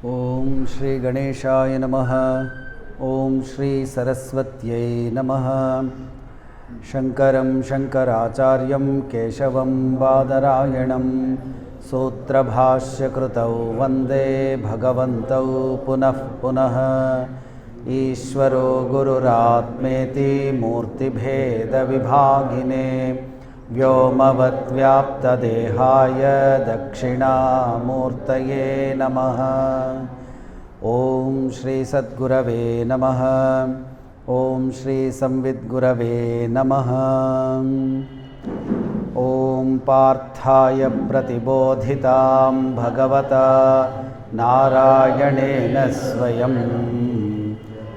ओम श्री गणेशाय नमः। ओम श्री सरस्वत्यै नमः। शंकरं शंकराचार्यं केशवं बादरायणं सूत्रभाष्यकृतौ वन्दे भगवन्तौ पुनः पुनः। ईश्वरो गुरुरात्मेति मूर्तिभेदविभागिने व्योमवद्व्याप्तदेहाय दक्षिणामूर्तये नमः। ओम श्री सद्गुरवे नमः। ओम श्री संविद्गुरवे नमः। ओम पार्थाय प्रतिबोधितां भगवता नारायणेन स्वयं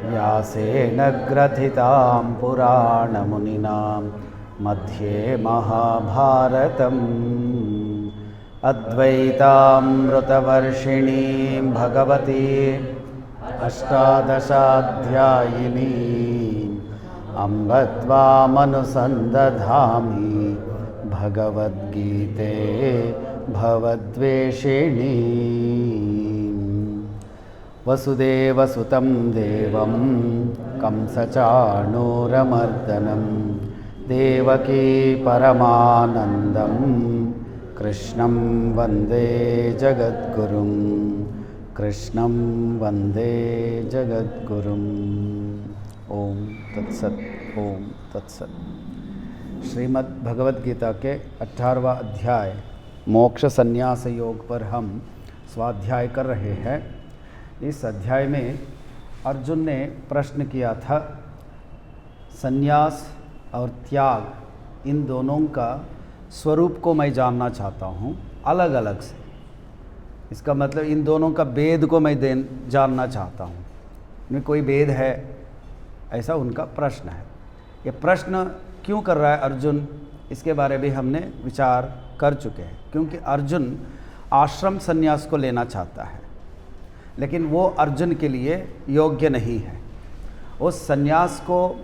व्यासेन ग्रथितां पुराणमुनिना मध्ये महाभारतम् अद्वैतामृतवर्षिणीं भगवती अष्टादशाध्यायिनीं अम्ब त्वामनुसन्दधामि भगवद्गीते भवद्वेषिणीं। वसुदेवसुतं देवं कंसचाणूरमर्दनं देवकी परमानन्दं कृष्णं वन्दे जगद्गुरुं। कृष्णं वन्दे जगद्गुरुम्। ओम तत्सत। ओम तत्सत। श्रीमद् भगवद गीता के 18वां अध्याय मोक्ष संन्यास योग पर हम स्वाध्याय कर रहे हैं। इस अध्याय में अर्जुन ने प्रश्न किया था, संन्यास और त्याग इन दोनों का स्वरूप को मैं जानना चाहता हूँ अलग अलग से। इसका मतलब इन दोनों का भेद को मैं जानना चाहता हूँ। इनमें कोई भेद है, ऐसा उनका प्रश्न है। ये प्रश्न क्यों कर रहा है अर्जुन, इसके बारे में हमने विचार कर चुके हैं। क्योंकि अर्जुन आश्रम संन्यास को लेना चाहता है, लेकिन वो अर्जुन के लिए योग्य नहीं है। उस संन्यास को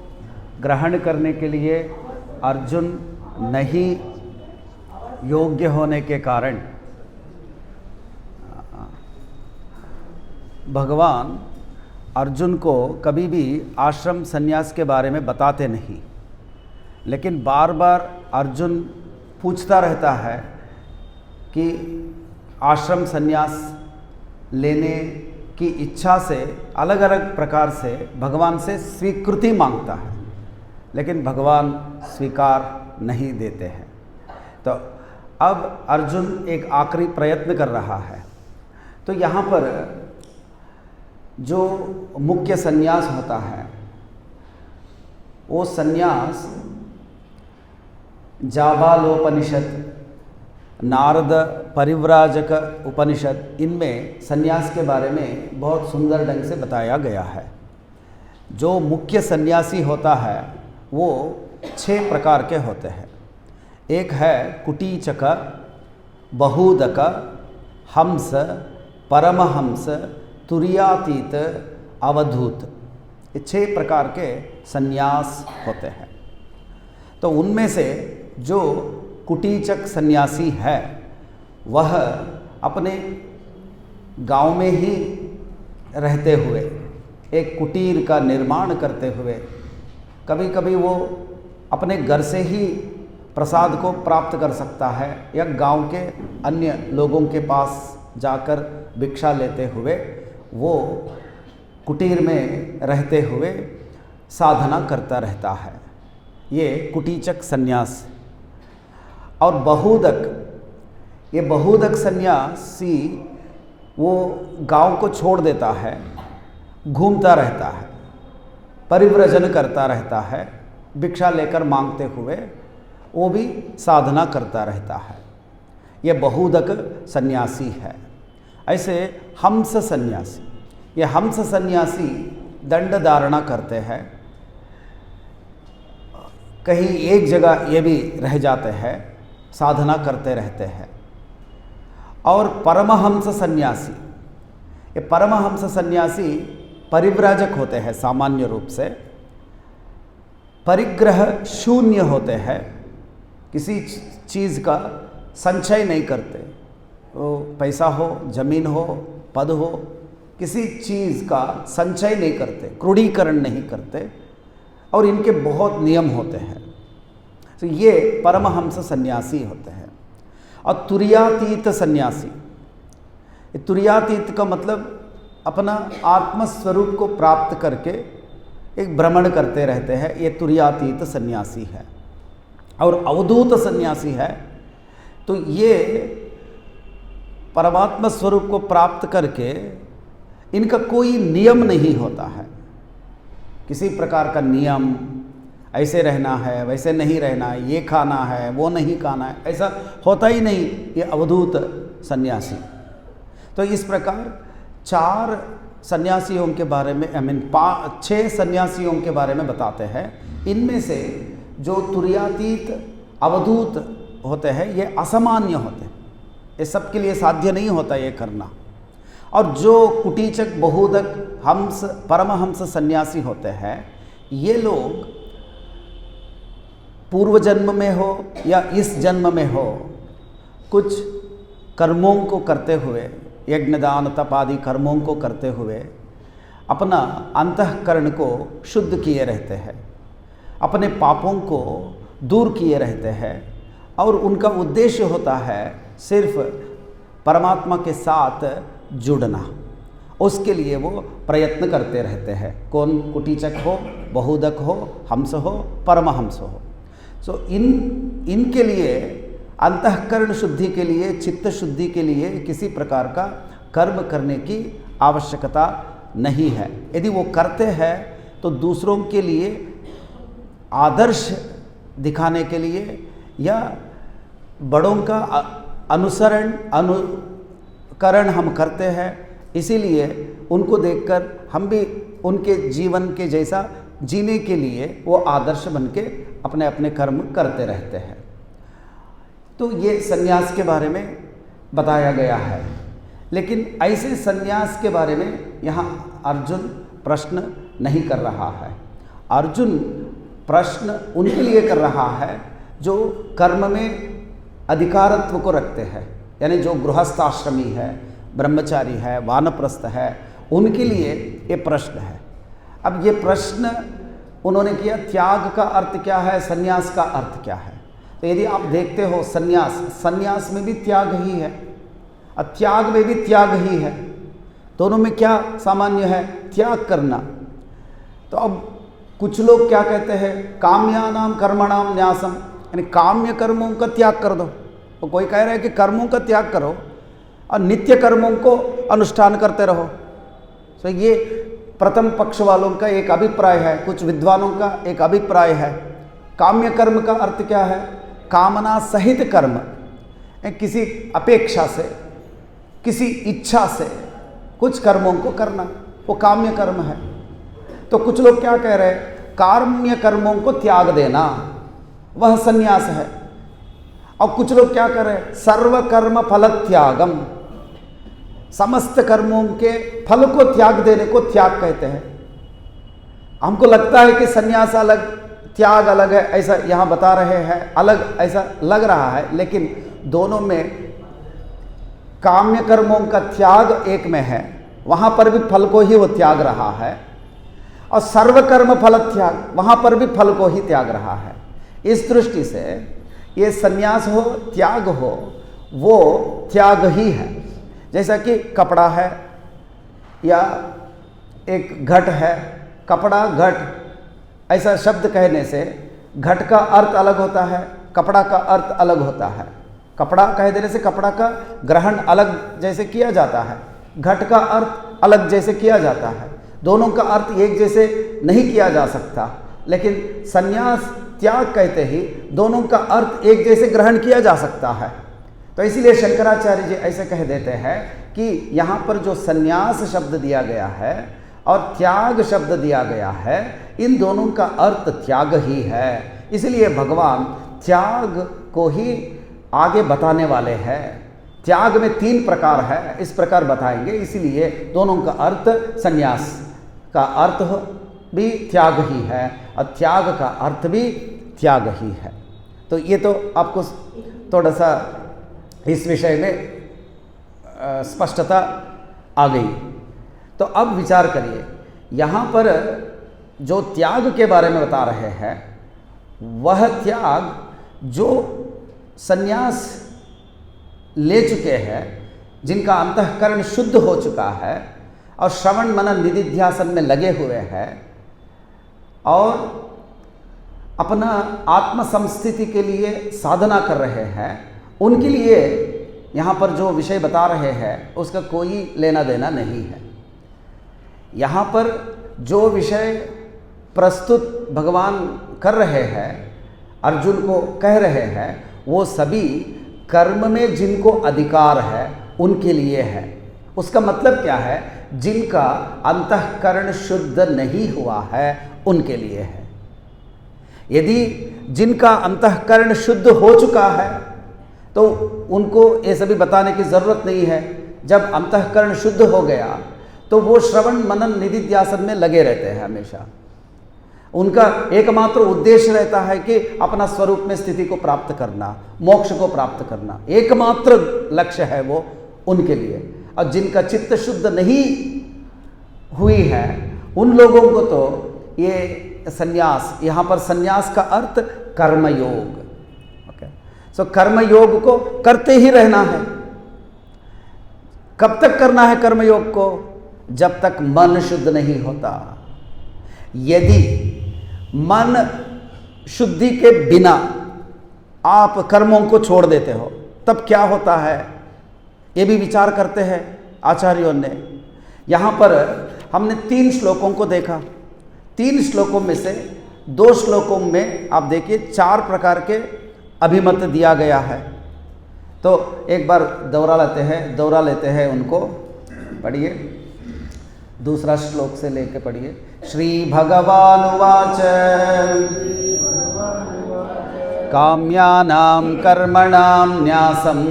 ग्रहण करने के लिए अर्जुन नहीं योग्य होने के कारण भगवान अर्जुन को कभी भी आश्रम संन्यास के बारे में बताते नहीं। लेकिन बार बार अर्जुन पूछता रहता है कि आश्रम संन्यास लेने की इच्छा से अलग अलग प्रकार से भगवान से स्वीकृति मांगता है, लेकिन भगवान स्वीकार नहीं देते हैं। तो अब अर्जुन एक आखिरी प्रयत्न कर रहा है। तो यहाँ पर जो मुख्य संन्यास होता है वो संन्यास जाबालोपनिषद, नारद परिव्राजक उपनिषद, इनमें संन्यास के बारे में बहुत सुंदर ढंग से बताया गया है। जो मुख्य सन्यासी होता है वो 6 प्रकार के होते हैं। एक है कुटीचक, बहूदक, हंस, परमहंस, तुरीयातीत, अवधूत। ये 6 प्रकार के सन्यास होते हैं। तो उनमें से जो कुटीचक सन्यासी है वह अपने गांव में ही रहते हुए एक कुटीर का निर्माण करते हुए कभी कभी वो अपने घर से ही प्रसाद को प्राप्त कर सकता है या गांव के अन्य लोगों के पास जाकर भिक्षा लेते हुए वो कुटीर में रहते हुए साधना करता रहता है। ये कुटीचक संन्यास। और बहुदक, ये बहुदक संन्यासी वो गांव को छोड़ देता है, घूमता रहता है, परिव्रजन करता रहता है, भिक्षा लेकर मांगते हुए वो भी साधना करता रहता है। ये बहुदक सन्यासी है। ऐसे हंस सन्यासी, ये हंस सन्यासी दंड धारणा करते हैं, कहीं एक जगह ये भी रह जाते हैं, साधना करते रहते हैं। और परमहंस सन्यासी, ये परमहंस सन्यासी परिव्राजक होते हैं, सामान्य रूप से परिग्रह शून्य होते हैं, किसी चीज़ का संचय नहीं करते। वो पैसा हो, जमीन हो, पद हो, किसी चीज़ का संचय नहीं करते, क्रोढ़ीकरण नहीं करते, और इनके बहुत नियम होते हैं। तो ये परमहंस सन्यासी होते हैं। और तुर्यातीत सन्यासी, तुर्यातीत का मतलब अपना आत्मस्वरूप को प्राप्त करके एक भ्रमण करते रहते हैं, ये तुर्यातीत सन्यासी है। और अवधूत सन्यासी है, तो ये परमात्मा स्वरूप को प्राप्त करके इनका कोई नियम नहीं होता है, किसी प्रकार का नियम, ऐसे रहना है, वैसे नहीं रहना है, ये खाना है, वो नहीं खाना है, ऐसा होता ही नहीं। ये अवधूत सन्यासी। तो इस प्रकार 4 सन्यासियों के बारे में, 6 सन्यासियों के बारे में बताते हैं। इनमें से जो तुर्यातीत अवधूत होते हैं ये असामान्य होते हैं, ये सबके लिए साध्य नहीं होता ये करना। और जो कुटीचक, बहुदक, हंस, परमहंस सन्यासी होते हैं, ये लोग पूर्व जन्म में हो या इस जन्म में हो, कुछ कर्मों को करते हुए, यज्ञ दान तप आदि कर्मों को करते हुए अपना अंतःकरण को शुद्ध किए रहते हैं, अपने पापों को दूर किए रहते हैं। और उनका उद्देश्य होता है सिर्फ परमात्मा के साथ जुड़ना, उसके लिए वो प्रयत्न करते रहते हैं। कौन कुटीचक हो, बहुदक हो, हंस हो, परमहंस हो। सो इनके लिए अंतःकरण शुद्धि के लिए, चित्त शुद्धि के लिए किसी प्रकार का कर्म करने की आवश्यकता नहीं है। यदि वो करते हैं तो दूसरों के लिए आदर्श दिखाने के लिए या बड़ों का अनुकरण हम करते हैं, इसीलिए उनको देखकर हम भी उनके जीवन के जैसा जीने के लिए वो आदर्श बन के अपने अपने कर्म करते रहते हैं। तो ये सन्यास के बारे में बताया गया है। लेकिन ऐसे सन्यास के बारे में यहाँ अर्जुन प्रश्न नहीं कर रहा है। अर्जुन प्रश्न उनके लिए कर रहा है जो कर्म में अधिकारत्व को रखते हैं, यानी जो गृहस्थाश्रमी है, ब्रह्मचारी है, वानप्रस्थ है, उनके लिए ये प्रश्न है। अब ये प्रश्न उन्होंने किया, त्याग का अर्थ क्या है, सन्यास का अर्थ क्या है। तो यदि आप देखते हो सन्यास में भी त्याग ही है और त्याग में भी त्याग ही है, दोनों में क्या सामान्य है, त्याग करना। तो अब कुछ लोग क्या कहते हैं, काम्यानाम कर्मणाम न्यासम, यानी काम्य कर्मों का त्याग कर दो। तो कोई कह रहा है कि कर्मों का त्याग करो और नित्य कर्मों को अनुष्ठान करते रहो। तो ये प्रथम पक्ष वालों का एक अभिप्राय है, कुछ विद्वानों का एक अभिप्राय है। काम्य कर्म का अर्थ क्या है, कामना सहित कर्म, किसी अपेक्षा से, किसी इच्छा से कुछ कर्मों को करना, वो काम्य कर्म है। तो कुछ लोग क्या कह रहे हैं, काम्य कर्मों को त्याग देना वह सन्यास है। और कुछ लोग क्या कर रहे हैं, सर्व कर्म फल त्यागम, समस्त कर्मों के फल को त्याग देने को त्याग कहते हैं। हमको लगता है कि सन्यास अलग, त्याग अलग है, ऐसा यहाँ बता रहे हैं, अलग ऐसा लग रहा है, लेकिन दोनों में काम्य कर्मों का त्याग एक में है, वहाँ पर भी फल को ही वो त्याग रहा है। और सर्वकर्म फल त्याग, वहाँ पर भी फल को ही त्याग रहा है। इस दृष्टि से ये सन्यास हो, त्याग हो, वो त्याग ही है। जैसा कि कपड़ा है या एक घट है, कपड़ा घट, ऐसा शब्द कहने से घट का अर्थ अलग होता है, कपड़ा का अर्थ अलग होता है। कपड़ा कह देने से कपड़ा का ग्रहण अलग जैसे किया जाता है, घट का अर्थ अलग जैसे किया जाता है। दोनों का अर्थ एक जैसे नहीं किया जा सकता, लेकिन संन्यास त्याग कहते ही दोनों का अर्थ एक जैसे ग्रहण किया जा सकता है। तो इसीलिए शंकराचार्य जी ऐसे कह देते हैं कि यहाँ पर जो संन्यास शब्द दिया गया है और त्याग शब्द दिया गया है, इन दोनों का अर्थ त्याग ही है। इसलिए भगवान त्याग को ही आगे बताने वाले हैं। त्याग में 3 प्रकार है, इस प्रकार बताएंगे। इसलिए दोनों का अर्थ, संन्यास का अर्थ भी त्याग ही है और त्याग का अर्थ भी त्याग ही है। तो ये तो आपको थोड़ा सा इस विषय में स्पष्टता आ गई। तो अब विचार करिए, यहाँ पर जो त्याग के बारे में बता रहे हैं, वह त्याग जो संन्यास ले चुके हैं, जिनका अंतःकरण शुद्ध हो चुका है और श्रवण मनन निधिध्यासन में लगे हुए हैं और अपना आत्म संस्थिति के लिए साधना कर रहे हैं, उनके लिए यहाँ पर जो विषय बता रहे हैं उसका कोई लेना देना नहीं है। यहाँ पर जो विषय प्रस्तुत भगवान कर रहे हैं, अर्जुन को कह रहे हैं, वो सभी कर्म में जिनको अधिकार है उनके लिए है। उसका मतलब क्या है? जिनका अंतःकरण शुद्ध नहीं हुआ है उनके लिए है। यदि जिनका अंतःकरण शुद्ध हो चुका है तो उनको ये सभी बताने की ज़रूरत नहीं है। जब अंतःकरण शुद्ध हो गया तो वो श्रवण मनन निधिध्यासन में लगे रहते हैं हमेशा। उनका एकमात्र उद्देश्य रहता है कि अपना स्वरूप में स्थिति को प्राप्त करना, मोक्ष को प्राप्त करना, एकमात्र लक्ष्य है वो उनके लिए। और जिनका चित्त शुद्ध नहीं हुई है उन लोगों को तो ये संन्यास, यहाँ पर संन्यास का अर्थ कर्मयोग। ओके, सो कर्मयोग को करते ही रहना है। कब तक करना है कर्मयोग को? जब तक मन शुद्ध नहीं होता। यदि मन शुद्धि के बिना आप कर्मों को छोड़ देते हो तब क्या होता है, ये भी विचार करते हैं आचार्यों ने। यहाँ पर हमने 3 श्लोकों को देखा। 3 श्लोकों में से 2 श्लोकों में आप देखिए 4 प्रकार के अभिमत दिया गया है। तो एक बार दोहरा लेते हैं उनको। पढ़िए, दूसरा श्लोक से लेके पढ़िए। श्री भगवानुवाच काम्यानां कर्मणां न्यासं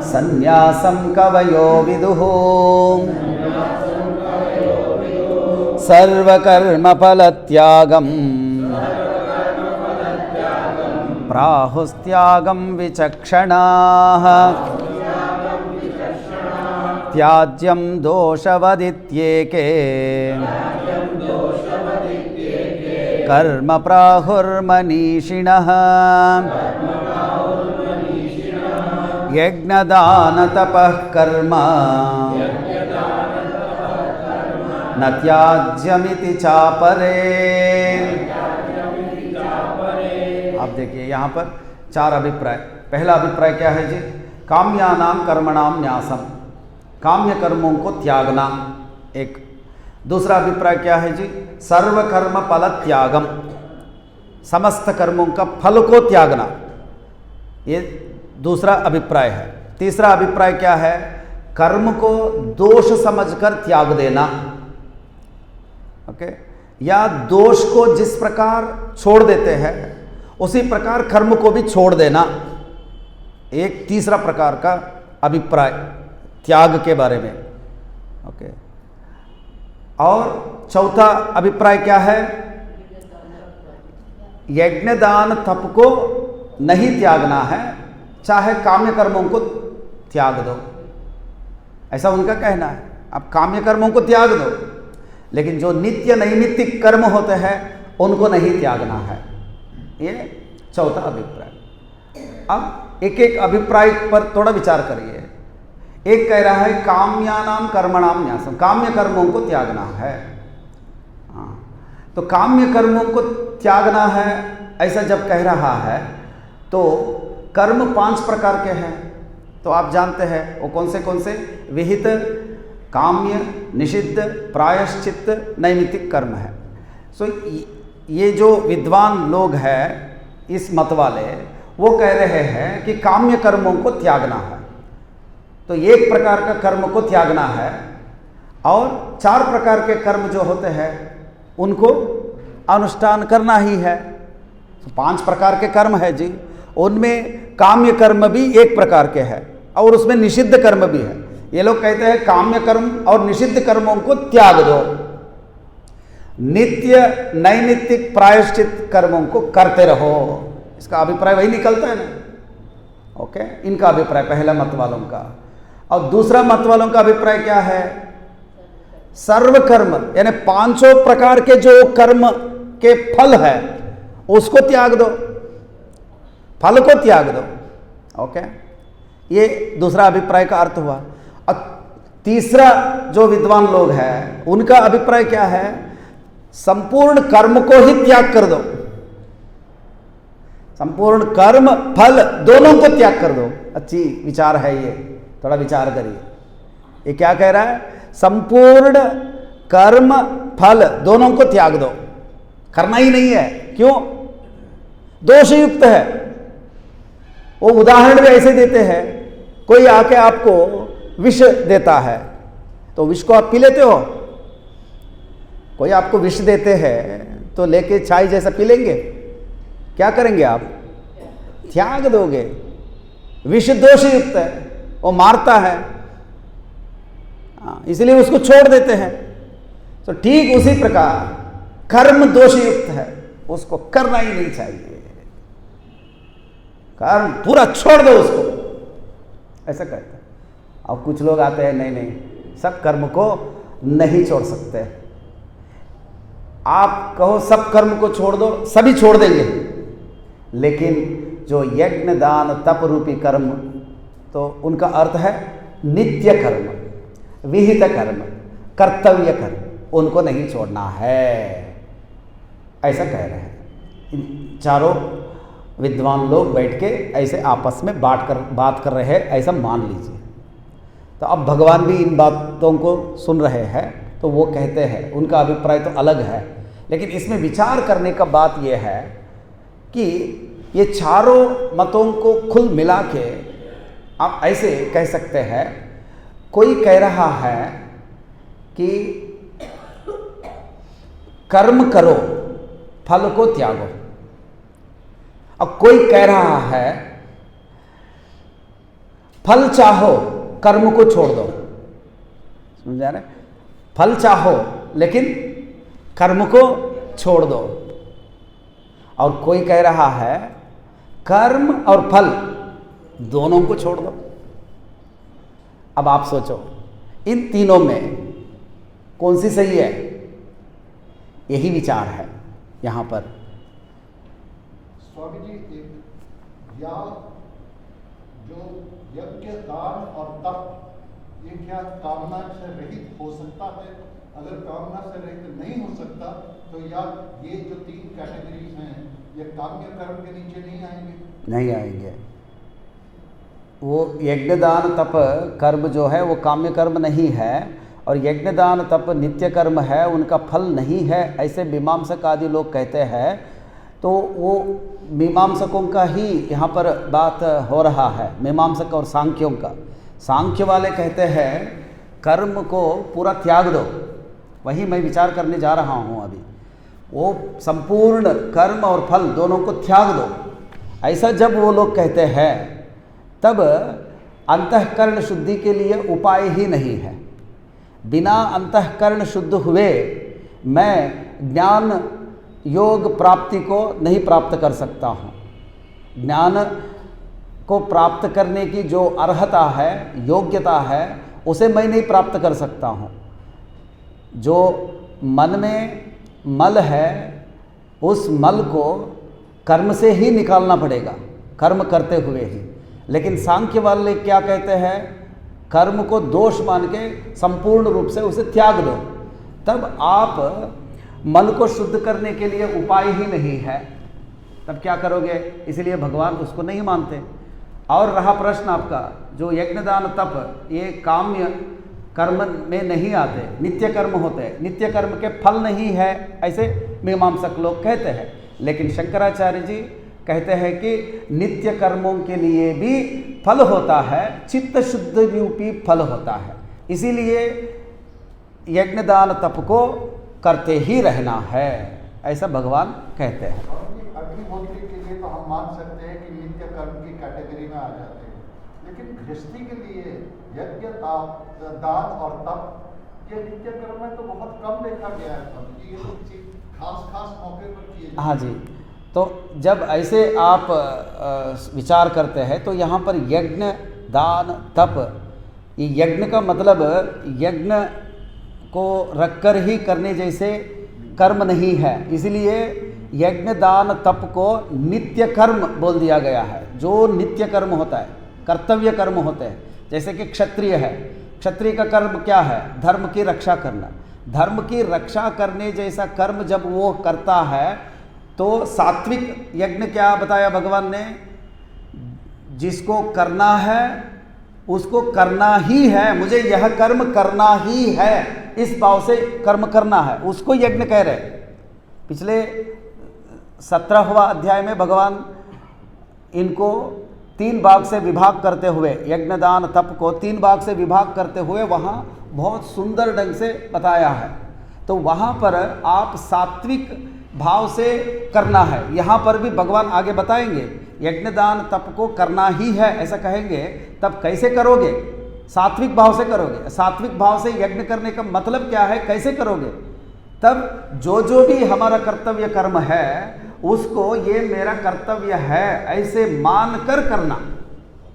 संन्यासं कवयो विदुः सर्वकर्मफलत्यागं प्राहुस्त्यागं विचक्षणाः त्याज्यं दोषवदित्येके कर्म प्राहुर्मनीषिणः यज्ञदानतपः कर्म न त्याज्यमिति चापरे। आप देखिए यहाँ पर 4 अभिप्राय। पहला अभिप्राय क्या है जी? काम्यानां कर्मणां न्यासम, काम्य कर्मों को त्यागना एक। दूसरा अभिप्राय क्या है जी? सर्व कर्म फल त्यागम, समस्त कर्मों का फल को त्यागना, ये दूसरा अभिप्राय है। तीसरा अभिप्राय क्या है? कर्म को दोष समझकर त्याग देना। ओके, या दोष को जिस प्रकार छोड़ देते हैं उसी प्रकार कर्म को भी छोड़ देना, एक तीसरा प्रकार का अभिप्राय त्याग के बारे में। ओके, और चौथा अभिप्राय क्या है? यज्ञ दान तप को नहीं त्यागना है, चाहे काम्य कर्मों को त्याग दो, ऐसा उनका कहना है। आप काम्य कर्मों को त्याग दो, लेकिन जो नित्य नैमित्तिक कर्म होते हैं उनको नहीं त्यागना है। ये चौथा अभिप्राय। अब एक एक अभिप्राय पर थोड़ा विचार करिए। एक कह रहा है काम्यानाम कर्मणाम न्यासम, काम्य कर्मों को त्यागना है। हाँ, तो काम्य कर्मों को त्यागना है ऐसा जब कह रहा है तो कर्म 5 प्रकार के हैं। तो आप जानते हैं वो कौन से विहित, काम्य, निषिद्ध, प्रायश्चित, नैमित्तिक कर्म है। सो ये जो विद्वान लोग हैं इस मत वाले, वो कह रहे हैं कि काम्य कर्मों को त्यागना है। तो एक प्रकार का कर्म को त्यागना है और 4 प्रकार के कर्म जो होते हैं उनको अनुष्ठान करना ही है। तो 5 प्रकार के कर्म है जी, उनमें काम्य कर्म भी एक प्रकार के है और उसमें निषिद्ध कर्म भी है। ये लोग कहते हैं काम्य कर्म और निषिद्ध कर्मों को त्याग दो, नित्य नैमित्तिक प्रायश्चित कर्मों को करते रहो। इसका अभिप्राय वही निकलता है ना। ओके, इनका अभिप्राय पहला मत वालों का। और दूसरा मत वालों का अभिप्राय क्या है? सर्व कर्म यानी 5 प्रकार के जो कर्म के फल है उसको त्याग दो, फल को त्याग दो। ओके, ये दूसरा अभिप्राय का अर्थ हुआ। और तीसरा जो विद्वान लोग हैं उनका अभिप्राय क्या है? संपूर्ण कर्म को ही त्याग कर दो, संपूर्ण कर्म फल दोनों को त्याग कर दो। अच्छी विचार है ये, थोड़ा विचार करिए। ये क्या कह रहा है? संपूर्ण कर्म फल दोनों को त्याग दो, करना ही नहीं है। क्यों? दोषयुक्त है। वो उदाहरण भी ऐसे देते हैं, कोई आके आपको विष देता है तो विष को आप पी लेते हो? कोई आपको विष देते हैं तो लेके चाय जैसा पी लेंगे? क्या करेंगे आप? त्याग दोगे। विष दोषयुक्त है, वो मारता है, इसलिए उसको छोड़ देते हैं। तो ठीक उसी प्रकार कर्म दोषयुक्त है, उसको करना ही नहीं चाहिए, कर्म पूरा छोड़ दो उसको, ऐसा कहते हैं। और कुछ लोग आते हैं, नहीं नहीं सब कर्म को नहीं छोड़ सकते। आप कहो सब कर्म को छोड़ दो, सभी छोड़ देंगे, लेकिन जो यज्ञ दान तप रूपी कर्म, तो उनका अर्थ है नित्य कर्म, विहित कर्म, कर्तव्य कर्म, उनको नहीं छोड़ना है, ऐसा कह रहे हैं। इन चारों विद्वान लोग बैठ के ऐसे आपस में बात कर रहे हैं, ऐसा मान लीजिए। तो अब भगवान भी इन बातों को सुन रहे हैं, तो वो कहते हैं, उनका अभिप्राय तो अलग है, लेकिन इसमें विचार करने का बात यह है कि ये चारों मतों को कुल मिला के आप ऐसे कह सकते हैं, कोई कह रहा है कि कर्म करो, फल को त्यागो। अब कोई कह रहा है फल चाहो, कर्म को छोड़ दो। समझा रहे? फल चाहो लेकिन कर्म को छोड़ दो। और कोई कह रहा है कर्म और फल दोनों को छोड़ दो। अब आप सोचो, इन तीनों में कौन सी सही है? यही विचार है यहां पर। स्वामी जी, एक या जो यज्ञ दान और तप, ये क्या कामना से रहित हो सकता है? अगर कामना से रहित नहीं हो सकता तो या ये जो 3 कैटेगरीज हैं ये काम्य कर्म के नीचे नहीं आएंगे? नहीं आएंगे। वो यज्ञ दान तप कर्म जो है वो काम्य कर्म नहीं है, और यज्ञ दान तप नित्य कर्म है, उनका फल नहीं है, ऐसे मीमांसक आदि लोग कहते हैं। तो वो मीमांसकों का ही यहाँ पर बात हो रहा है, मीमांसक और सांख्यों का। सांख्य वाले कहते हैं कर्म को पूरा त्याग दो, वही मैं विचार करने जा रहा हूँ अभी। वो संपूर्ण कर्म और फल दोनों को त्याग दो, ऐसा जब वो लोग कहते हैं तब अंतःकरण शुद्धि के लिए उपाय ही नहीं है। बिना अंतःकरण शुद्ध हुए मैं ज्ञान योग प्राप्ति को नहीं प्राप्त कर सकता हूँ। ज्ञान को प्राप्त करने की जो अर्हता है, योग्यता है, उसे मैं नहीं प्राप्त कर सकता हूँ। जो मन में मल है, उस मल को कर्म से ही निकालना पड़ेगा, कर्म करते हुए ही। लेकिन सांख्य वाले क्या कहते हैं? कर्म को दोष मान के संपूर्ण रूप से उसे त्याग दो। तब आप मन को शुद्ध करने के लिए उपाय ही नहीं है, तब क्या करोगे? इसलिए भगवान उसको नहीं मानते। और रहा प्रश्न आपका, जो यज्ञ दान तप ये काम्य कर्म में नहीं आते, नित्य कर्म होते हैं, नित्य कर्म के फल नहीं है, ऐसे मीमांसक लोग कहते हैं। लेकिन शंकराचार्य जी कहते हैं कि नित्य कर्मों के लिए भी फल होता है, चित्त शुद्ध रूपी फल होता है। इसीलिए यज्ञ दान तप को करते ही रहना है, ऐसा भगवान कहते हैं। अग्निहोत्री के लिए तो हम मान सकते हैं कि नित्य कर्म की कैटेगरी में आ जाते हैं, लेकिन गृहस्थी के लिए यज्ञ दान और तप ये नित्य कर्म में तो बहुत कम देखा गया है, कि ये तो किसी खास मौके पर किए। हाँ जी, तो जब ऐसे आप विचार करते हैं तो यहाँ पर यज्ञ दान तप, ये यज्ञ का मतलब यज्ञ को रखकर ही करने जैसे कर्म नहीं है, इसलिए यज्ञ दान तप को नित्य कर्म बोल दिया गया है। जो नित्य कर्म होता है, कर्तव्य कर्म होते हैं, जैसे कि क्षत्रिय है, क्षत्रिय का कर्म क्या है? धर्म की रक्षा करना। धर्म की रक्षा करने जैसा कर्म जब वो करता है तो सात्विक यज्ञ क्या बताया भगवान ने? जिसको करना है उसको करना ही है, मुझे यह कर्म करना ही है, इस भाव से कर्म करना है, उसको यज्ञ कह रहे। पिछले 17वां अध्याय में भगवान इनको 3 भाग से विभाग करते हुए, यज्ञ दान तप को 3 भाग से विभाग करते हुए वहाँ बहुत सुंदर ढंग से बताया है। तो वहाँ पर आप सात्विक भाव से करना है। यहाँ पर भी भगवान आगे बताएंगे यज्ञ दान तप को करना ही है, ऐसा कहेंगे। तब कैसे करोगे? सात्विक भाव से करोगे। सात्विक भाव से यज्ञ करने का मतलब क्या है, कैसे करोगे? तब जो भी हमारा कर्तव्य कर्म है उसको ये मेरा कर्तव्य है ऐसे मान कर करना,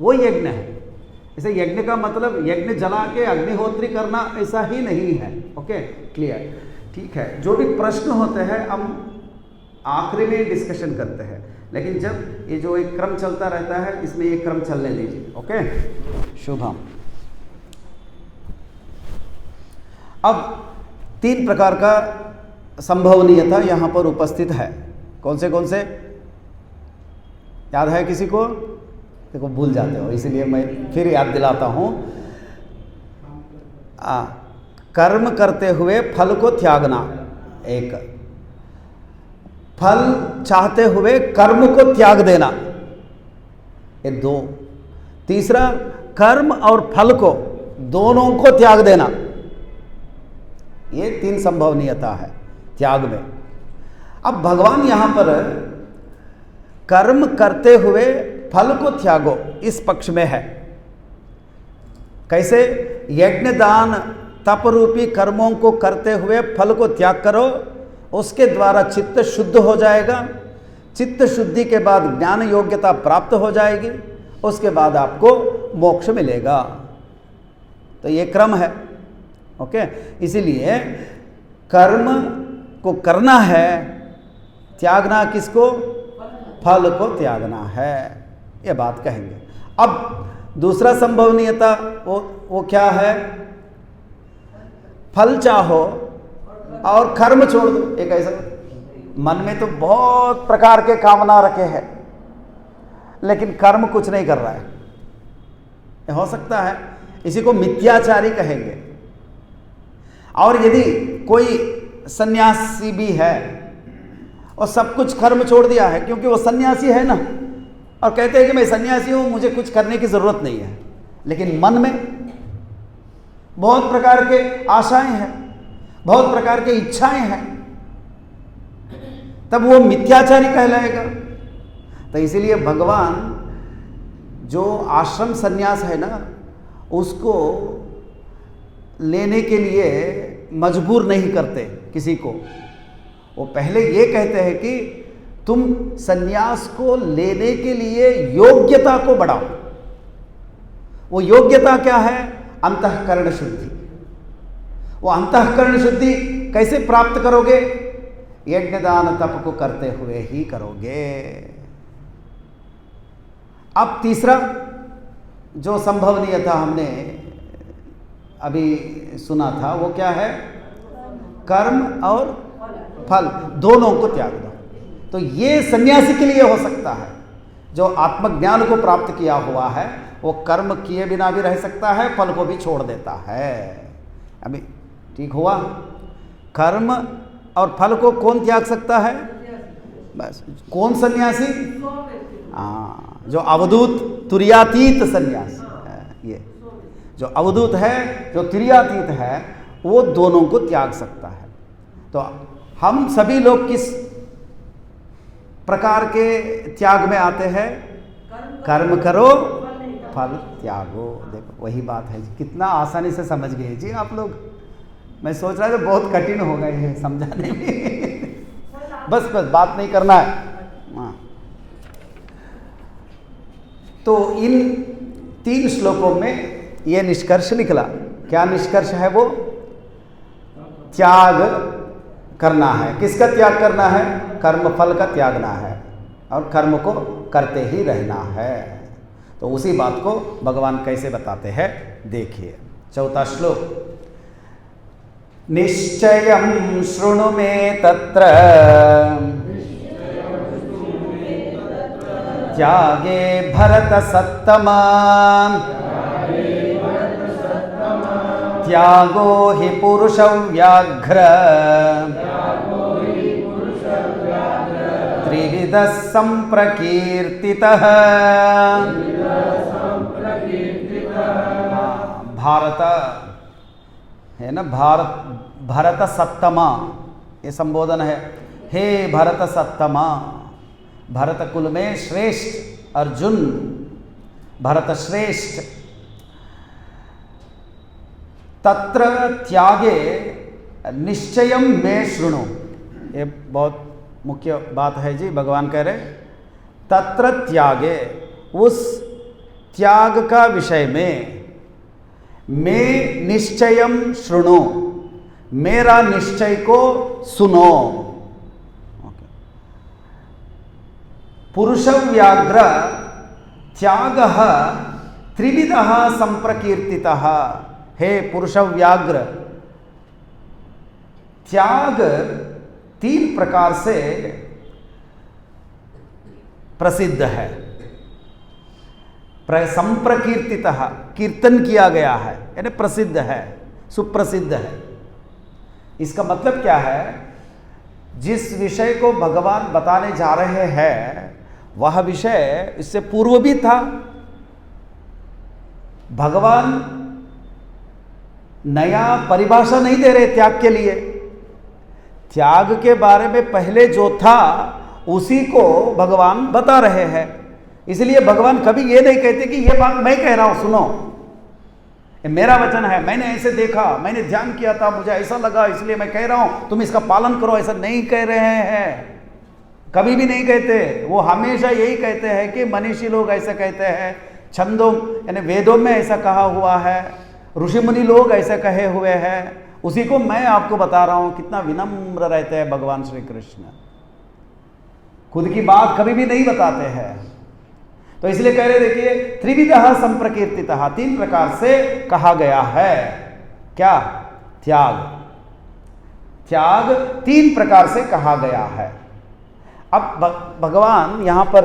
वो यज्ञ है। इसे यज्ञ का मतलब यज्ञ जला के अग्निहोत्री करना ऐसा ही नहीं है। ओके, क्लियर, ठीक है। जो भी प्रश्न होते हैं हम आखिरी में डिस्कशन करते हैं, लेकिन जब ये जो एक क्रम चलता रहता है इसमें एक क्रम चलने दीजिए। ओके, शुभम। अब 3 प्रकार का संभवनीयता यहाँ पर उपस्थित है। कौन से याद है किसी को? देखो भूल जाते हो, इसलिए मैं फिर याद दिलाता हूँ। कर्म करते हुए फल को त्यागना, एक। फल चाहते हुए कर्म को त्याग देना, ये 2। तीसरा, कर्म और फल को दोनों को त्याग देना, ये 3 संभवनीयता है त्याग में। अब भगवान यहाँ पर कर्म करते हुए फल को त्यागो इस पक्ष में है। कैसे? यज्ञ दान तप रूपी कर्मों को करते हुए फल को त्याग करो, उसके द्वारा चित्त शुद्ध हो जाएगा। चित्त शुद्धि के बाद ज्ञान योग्यता प्राप्त हो जाएगी, उसके बाद आपको मोक्ष मिलेगा। तो ये क्रम है। ओके, इसीलिए कर्म को करना है, त्यागना किसको? फल को त्यागना है, ये बात कहेंगे। अब दूसरा संभवनीयता वो क्या है? फल चाहो और कर्म छोड़ दो। एक ऐसा मन में तो बहुत प्रकार के कामना रखे हैं, लेकिन कर्म कुछ नहीं कर रहा है, ये हो सकता है। इसी को मिथ्याचारी कहेंगे। और यदि कोई सन्यासी भी है और सब कुछ कर्म छोड़ दिया है, क्योंकि वो सन्यासी है ना, और कहते हैं कि मैं सन्यासी हूं, मुझे कुछ करने की जरूरत नहीं है, लेकिन मन में बहुत प्रकार के आशाएं हैं, बहुत प्रकार के इच्छाएं हैं, तब वो मिथ्याचारी कहलाएगा। तो इसीलिए भगवान जो आश्रम सन्यास है ना, उसको लेने के लिए मजबूर नहीं करते किसी को। वो पहले ये कहते हैं कि तुम सन्यास को लेने के लिए योग्यता को बढ़ाओ। वो योग्यता क्या है? अंतःकरण शुद्धि। वो अंतःकरण शुद्धि कैसे प्राप्त करोगे? यज्ञ दान तप को करते हुए ही करोगे। अब तीसरा जो संभवनीयता हमने अभी सुना था, वो क्या है? कर्म और फल दोनों को त्याग दो। तो ये सन्यासी के लिए हो सकता है। जो आत्मज्ञान को प्राप्त किया हुआ है वो कर्म किए बिना भी रह सकता है, फल को भी छोड़ देता है। अभी ठीक हुआ? कर्म और फल को कौन त्याग सकता है? बस। कौन सन्यासी? हाँ, जो अवधूत तुर्यातीत सन्यासी है। ये जो अवधूत है, जो तुर्यातीत है, वो दोनों को त्याग सकता है। तो हम सभी लोग किस प्रकार के त्याग में आते हैं? कर्म करो फल त्यागो। देखो वही बात है। कितना आसानी से समझ गए जी आप लोग। मैं सोच रहा था बहुत कठिन हो गए हैं समझाने में। बस बात नहीं करना है। हाँ। तो इन 3 श्लोकों में ये निष्कर्ष निकला। क्या निष्कर्ष है? वो त्याग करना है। किसका त्याग करना है? कर्म फल का त्यागना है और कर्म को करते ही रहना है। तो उसी बात को भगवान कैसे बताते हैं देखिए। 4था श्लोक। निश्चयं शृणु मे तत्र त्यागे भरत सत्तमा त्यागो हि पुरुष व्याघ्र त्रिविधः संप्रकीर्तितः। भारत है ना, भरत सत्तमा ये संबोधन है। हे भरत सत्तमा, भरत कुल में श्रेष्ठ अर्जुन, भरत श्रेष्ठ। तत्र त्यागे निश्चयम में शृणु। ये बहुत मुख्य बात है जी। भगवान कह रहे तत्र त्यागे, उस त्याग का विषय में मैं निश्चयम शृणु, मेरा निश्चय को सुनो। पुरुष व्याघ्र त्यागः त्रिविधः संप्रकीर्तितः। हे पुरुष व्याघ्र, त्याग 3 प्रकार से प्रसिद्ध है। संप्रकीर्तितः, कीर्तन किया गया है, यानी प्रसिद्ध है, सुप्रसिद्ध है। इसका मतलब क्या है? जिस विषय को भगवान बताने जा रहे हैं वह विषय इससे पूर्व भी था। भगवान नया परिभाषा नहीं दे रहे त्याग के लिए। त्याग के बारे में पहले जो था उसी को भगवान बता रहे हैं। इसलिए भगवान कभी ये नहीं कहते कि ये बात मैं कह रहा हूं, सुनो, ये मेरा वचन है, मैंने ऐसे देखा, मैंने ध्यान किया था, मुझे ऐसा लगा इसलिए मैं कह रहा हूं, तुम इसका पालन करो। ऐसा नहीं कह रहे हैं, कभी भी नहीं कहते। वो हमेशा यही कहते हैं कि मनीषी लोग ऐसे कहते हैं, छंदों यानी वेदों में ऐसा कहा हुआ है, ऋषि मुनि लोग ऐसे कहे हुए हैं, उसी को मैं आपको बता रहा हूं। कितना विनम्र रहते हैं भगवान श्री कृष्ण, खुद की बात कभी भी नहीं बताते हैं। तो इसलिए कह रहे देखिए, त्रिविधः संप्रकीर्तितः, 3 प्रकार से कहा गया है। क्या? त्याग। त्याग 3 प्रकार से कहा गया है। अब भगवान यहां पर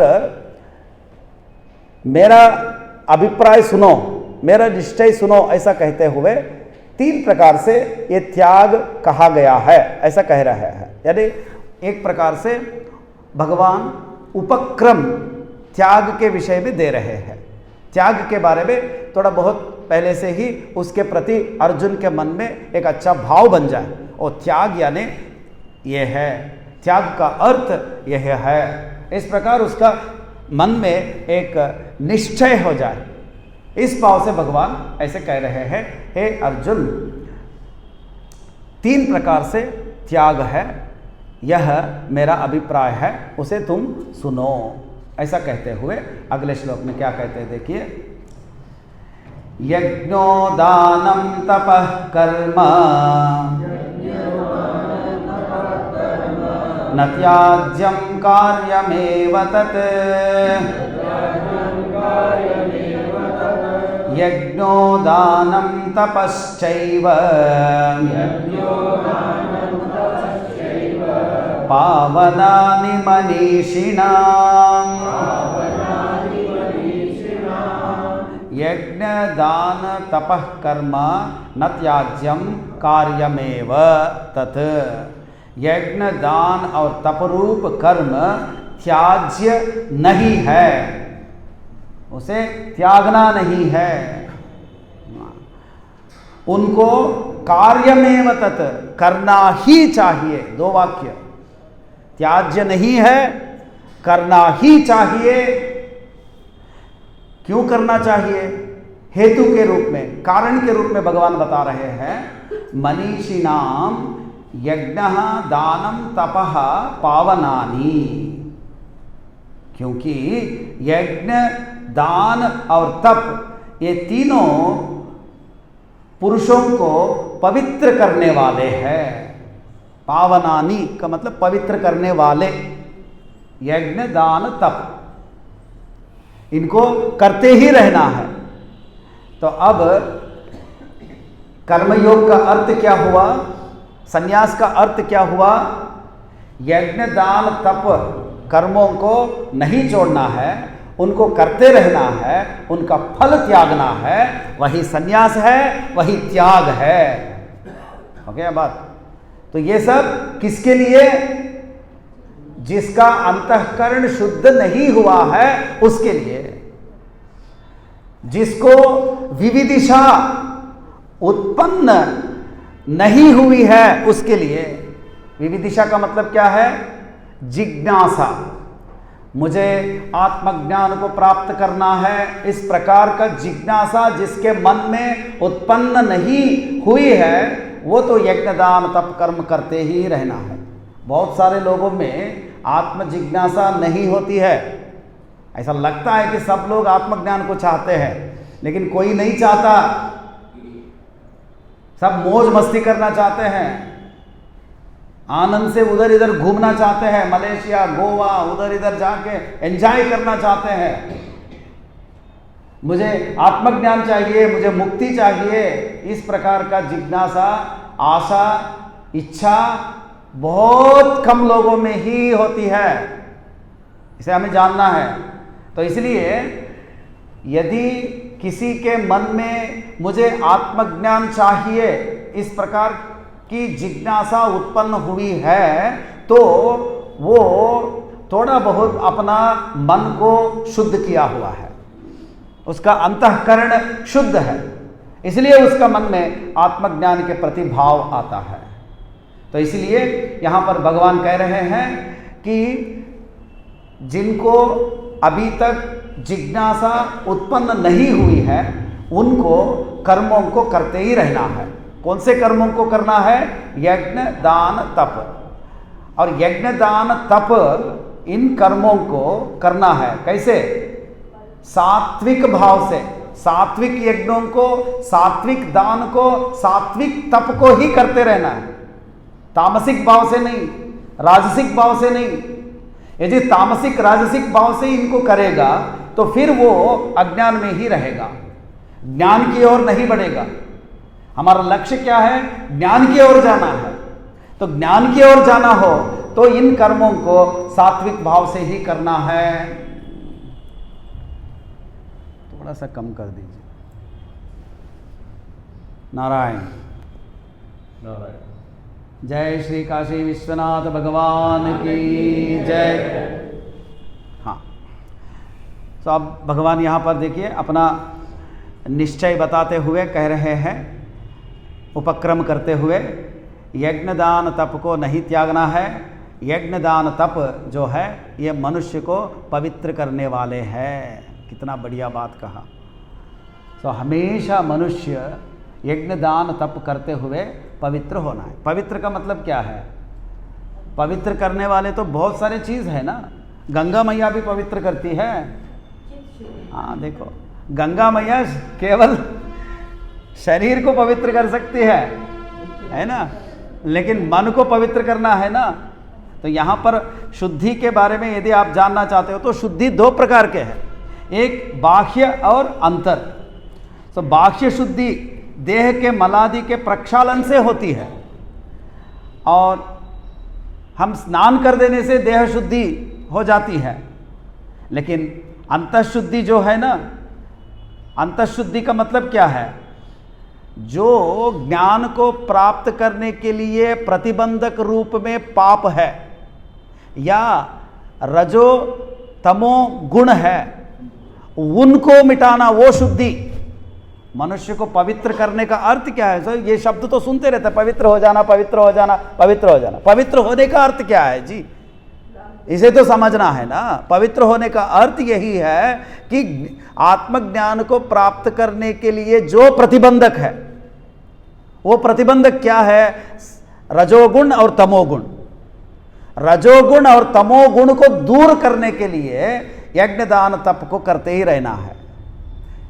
मेरा अभिप्राय सुनो, मेरा निश्चय सुनो, ऐसा कहते हुए 3 प्रकार से ये त्याग कहा गया है, ऐसा कह रहे हैं। यानी एक प्रकार से भगवान उपक्रम त्याग के विषय में दे रहे हैं। त्याग के बारे में थोड़ा बहुत पहले से ही उसके प्रति अर्जुन के मन में एक अच्छा भाव बन जाए। और त्याग यानी ये है, त्याग का अर्थ यह है, इस प्रकार उसका मन में एक निश्चय हो जाए। इस भाव से भगवान ऐसे कह रहे हैं, हे अर्जुन, 3 प्रकार से त्याग है, यह मेरा अभिप्राय है, उसे तुम सुनो। ऐसा कहते हुए अगले श्लोक में क्या कहते हैं देखिए। यज्ञो दानं तपः कर्म न त्याज्यं कार्यमेव तत् यज्ञो दानं तपश्चैव पावनानि मनीषिणाम्। यज्ञ दान तपः कर्म न त्याज्यम कार्यमेव तत्। यज्ञ दान और तपरूप कर्म त्याज्य नहीं है, उसे त्यागना नहीं है, उनको कार्यमेव तत् करना ही चाहिए। दो वाक्य, त्याज्य नहीं है, करना ही चाहिए। क्यों करना चाहिए? हेतु के रूप में, कारण के रूप में भगवान बता रहे हैं। मनीषिणाम यज्ञः दानम तपः पावनानि। क्योंकि यज्ञ, दान और तप ये तीनों पुरुषों को पवित्र करने वाले हैं। पावनानि का मतलब पवित्र करने वाले। यज्ञ दान तप इनको करते ही रहना है। तो अब कर्मयोग का अर्थ क्या हुआ? संन्यास का अर्थ क्या हुआ? यज्ञ दान तप कर्मों को नहीं छोड़ना है, उनको करते रहना है, उनका फल त्यागना है। वही संन्यास है, वही त्याग है। हो गया बात? तो ये सब किसके लिए? जिसका अंतःकरण शुद्ध नहीं हुआ है उसके लिए, जिसको विविदिशा उत्पन्न नहीं हुई है उसके लिए। विविदिशा का मतलब क्या है? जिज्ञासा। मुझे आत्मज्ञान को प्राप्त करना है, इस प्रकार का जिज्ञासा जिसके मन में उत्पन्न नहीं हुई है, वो तो यज्ञदान तप कर्म करते ही रहना है। बहुत सारे लोगों में आत्म जिज्ञासा नहीं होती है। ऐसा लगता है कि सब लोग आत्मज्ञान को चाहते हैं, लेकिन कोई नहीं चाहता। सब मौज मस्ती करना चाहते हैं, आनंद से उधर इधर घूमना चाहते हैं, मलेशिया गोवा उधर इधर जाके एंजॉय करना चाहते हैं। मुझे आत्मज्ञान चाहिए, मुझे मुक्ति चाहिए, इस प्रकार का जिज्ञासा, आशा, इच्छा बहुत कम लोगों में ही होती है। इसे हमें जानना है। तो इसलिए यदि किसी के मन में मुझे आत्मज्ञान चाहिए, इस प्रकार की जिज्ञासा उत्पन्न हुई है, तो वो थोड़ा बहुत अपना मन को शुद्ध किया हुआ है, उसका अंतःकरण शुद्ध है, इसलिए उसका मन में आत्मज्ञान के प्रति भाव आता है। तो इसलिए यहाँ पर भगवान कह रहे हैं कि जिनको अभी तक जिज्ञासा उत्पन्न नहीं हुई है, उनको कर्मों को करते ही रहना है। कौन से कर्मों को करना है? यज्ञ दान तप। और यज्ञ दान तप इन कर्मों को करना है कैसे? सात्विक भाव से। सात्विक यज्ञों को, सात्विक दान को, सात्विक तप को ही करते रहना है, तामसिक भाव से नहीं, राजसिक भाव से नहीं। यदि तामसिक राजसिक भाव से इनको करेगा तो फिर वो अज्ञान में ही रहेगा, ज्ञान की ओर नहीं बढ़ेगा। हमारा लक्ष्य क्या है? ज्ञान की ओर जाना है। तो ज्ञान की ओर जाना हो तो इन कर्मों को सात्विक भाव से ही करना है। थोड़ा सा कम कर दीजिए। नारायण नारायण। जय श्री काशी विश्वनाथ भगवान की जय। हाँ, तो अब भगवान यहाँ पर देखिए अपना निश्चय बताते हुए कह रहे हैं, उपक्रम करते हुए, यज्ञ दान तप को नहीं त्यागना है। यज्ञ दान तप जो है ये मनुष्य को पवित्र करने वाले हैं। कितना बढ़िया बात कहा। तो हमेशा मनुष्य यज्ञ दान तप करते हुए पवित्र होना है। पवित्र का मतलब क्या है? पवित्र करने वाले तो बहुत सारे चीज़ है ना। गंगा मैया भी पवित्र करती है। हाँ देखो, गंगा मैया केवल शरीर को पवित्र कर सकती है ना, लेकिन मन को पवित्र करना है ना। तो यहाँ पर शुद्धि के बारे में यदि आप जानना चाहते हो तो शुद्धि दो प्रकार के हैं, एक बाह्य और अंतर। तो बाह्य शुद्धि देह के मलादि के प्रक्षालन से होती है, और हम स्नान कर देने से देह शुद्धि हो जाती है। लेकिन अंतःशुद्धि जो है ना, अंतःशुद्धि का मतलब क्या है? जो ज्ञान को प्राप्त करने के लिए प्रतिबंधक रूप में पाप है या रजो तमो गुण है, उनको मिटाना, वो शुद्धि। मनुष्य को पवित्र करने का अर्थ क्या है? ये शब्द तो सुनते रहते, पवित्र हो जाना, पवित्र हो जाना, पवित्र हो जाना। पवित्र होने का अर्थ क्या है जी? इसे तो समझना है ना। पवित्र होने का अर्थ यही है कि आत्मज्ञान को प्राप्त करने के लिए जो प्रतिबंधक है, वो प्रतिबंधक क्या है? रजोगुण और तमोगुण। रजोगुण और तमोगुण को दूर करने के लिए यज्ञ दान तप को करते ही रहना है।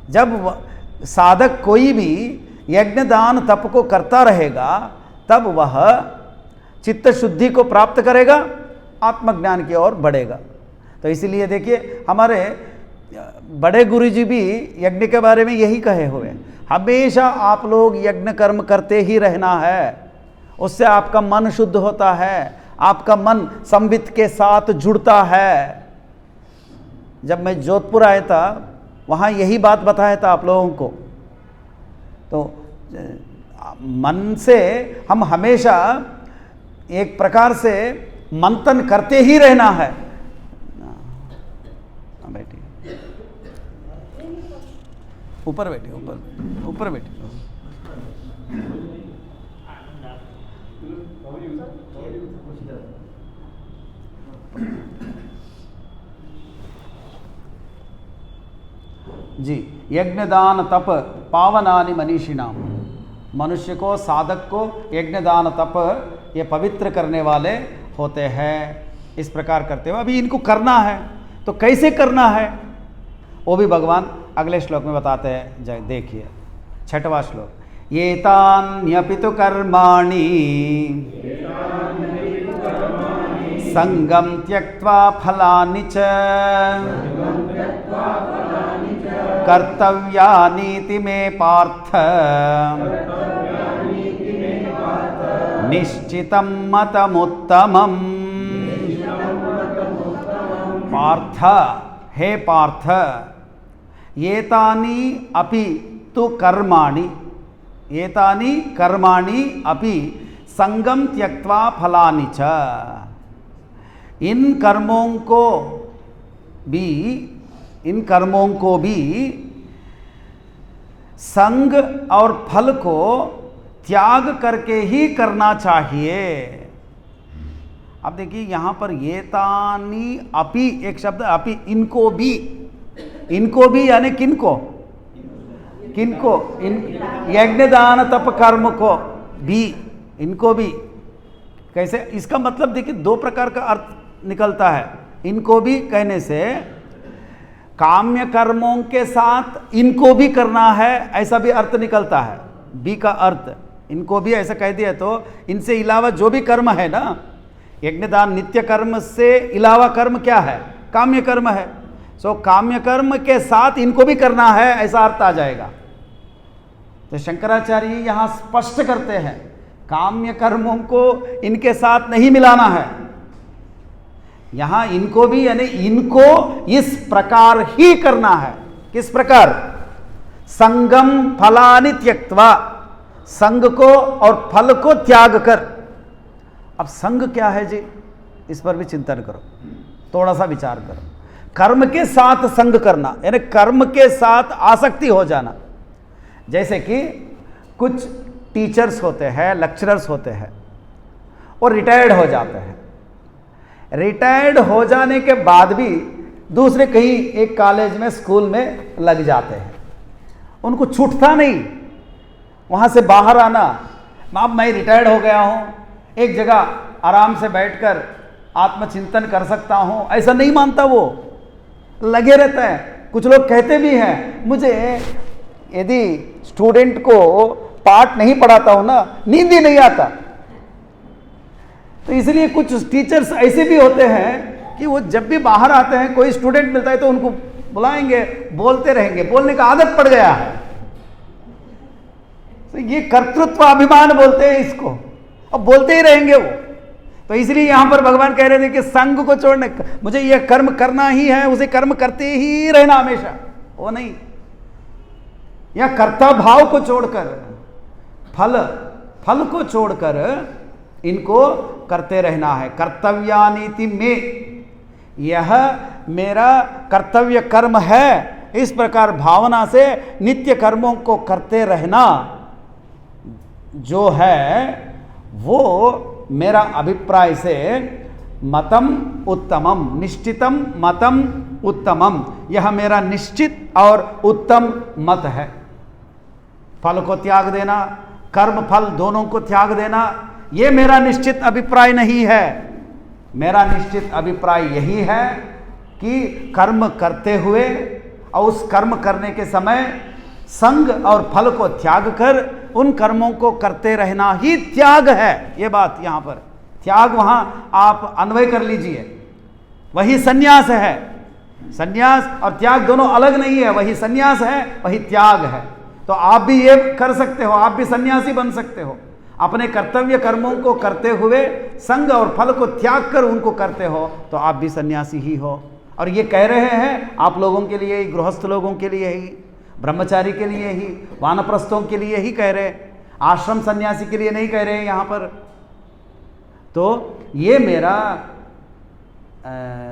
जब साधक कोई भी यज्ञ दान तप को करता रहेगा, तब वह चित्त शुद्धि को प्राप्त करेगा, आत्मज्ञान की ओर बढ़ेगा। तो इसीलिए देखिए, हमारे बड़े गुरुजी भी यज्ञ के बारे में यही कहे हुए, हमेशा आप लोग यज्ञ कर्म करते ही रहना है। उससे आपका मन शुद्ध होता है, आपका मन संवित के साथ जुड़ता है। जब मैं जोधपुर आया था, वहाँ यही बात बताया था आप लोगों को। तो मन से हम हमेशा एक प्रकार से मंथन करते ही रहना है। बैठिए, ऊपर बैठिए, ऊपर बैठिए। जी, यज्ञ दान तप पावनानि मनीषिणाम। मनुष्य को, साधक को यज्ञ दान तप ये पवित्र करने वाले होते हैं। इस प्रकार करते हुए अभी इनको करना है, तो कैसे करना है वो भी भगवान अगले श्लोक में बताते हैं। देखिए 6वां श्लोक, ये तान्यपि तु कर्माणि संगम त्यक्त्वा फलानि च कर्तव्यानीति मे पार्थ निश्चितं मतमुत्तमम्। पार्थ, हे पार्थ, एतानि अपि तु कर्माणि, एतानि कर्माणि अपि संगम त्यक्त्वा फलानि च। इन कर्मों को भी संग और फल को त्याग करके ही करना चाहिए। अब देखिए यहाँ पर ये तानी अपि, एक शब्द अपि, इनको भी, इनको भी यानी किनको? किनको? इन यज्ञ दान तप कर्म को भी, इनको भी। कैसे? इसका मतलब देखिए दो प्रकार का अर्थ निकलता है। इनको भी कहने से काम्य कर्मों के साथ इनको भी करना है, ऐसा भी अर्थ निकलता है। बी का अर्थ इनको भी ऐसा कह दिया तो इनसे अलावा जो भी कर्म है ना, यज्ञदान नित्य कर्म से अलावा कर्म क्या है? काम्य कर्म है। सो काम्य कर्म के साथ इनको भी करना है, ऐसा अर्थ आ जाएगा। तो शंकराचार्य यहाँ स्पष्ट करते हैं, काम्य कर्मों को इनके साथ नहीं मिलाना है। यहाँ इनको भी यानी इनको इस प्रकार ही करना है। किस प्रकार? संगम फलानि त्यक्त्वा, संग को और फल को त्याग कर। अब संग क्या है जी? इस पर भी चिंतन करो, थोड़ा सा विचार करो। कर्म के साथ संग करना यानी कर्म के साथ आसक्ति हो जाना। जैसे कि कुछ टीचर्स होते हैं, लेक्चरर्स होते हैं, और रिटायर्ड हो जाते हैं। रिटायर्ड हो जाने के बाद भी दूसरे कहीं एक कॉलेज में, स्कूल में लग जाते हैं। उनको छूटता नहीं वहाँ से बाहर आना। अब मैं रिटायर्ड हो गया हूँ, एक जगह आराम से बैठकर आत्मचिंतन कर सकता हूँ, ऐसा नहीं मानता वो, लगे रहता है। कुछ लोग कहते भी हैं, मुझे यदि स्टूडेंट को पाठ नहीं पढ़ाता हूँ ना, नींद ही नहीं आता। तो इसलिए कुछ टीचर्स ऐसे भी होते हैं कि वो जब भी बाहर आते हैं, कोई स्टूडेंट मिलता है तो उनको बुलाएंगे, बोलते रहेंगे, बोलने का आदत पड़ गया है। तो ये कर्तृत्व अभिमान बोलते हैं इसको, अब बोलते ही रहेंगे वो। तो इसलिए यहां पर भगवान कह रहे थे कि संग को छोड़ने, मुझे यह कर्म करना ही है, उसे कर्म करते ही रहना हमेशा, वो नहीं। या कर्ता भाव को छोड़कर, फल को छोड़कर इनको करते रहना है। कर्तव्यानीति में, यह मेरा कर्तव्य कर्म है, इस प्रकार भावना से नित्य कर्मों को करते रहना जो है वो मेरा अभिप्राय से मतम उत्तमम, निश्चितम मतम उत्तमम, यह मेरा निश्चित और उत्तम मत है। फल को त्याग देना, कर्म फल दोनों को त्याग देना, यह मेरा निश्चित अभिप्राय नहीं है। मेरा निश्चित अभिप्राय यही है कि कर्म करते हुए और उस कर्म करने के समय संग और फल को त्याग कर उन कर्मों को करते रहना ही त्याग है। ये बात यहां पर त्याग, वहां आप अन्वय कर लीजिए, वही सन्यास है। सन्यास और त्याग दोनों अलग नहीं है, वही सन्यास है, वही त्याग है। तो आप भी ये कर सकते हो, आप भी सन्यासी बन सकते हो। अपने कर्तव्य कर्मों को करते हुए संग और फल को त्याग कर उनको करते हो तो आप भी सन्यासी ही हो। और ये कह रहे हैं आप लोगों के लिए ही, गृहस्थ लोगों के लिए ही, ब्रह्मचारी के लिए ही, वानप्रस्थों के लिए ही कह रहे, आश्रम सन्यासी के लिए नहीं कह रहे यहाँ पर। तो ये मेरा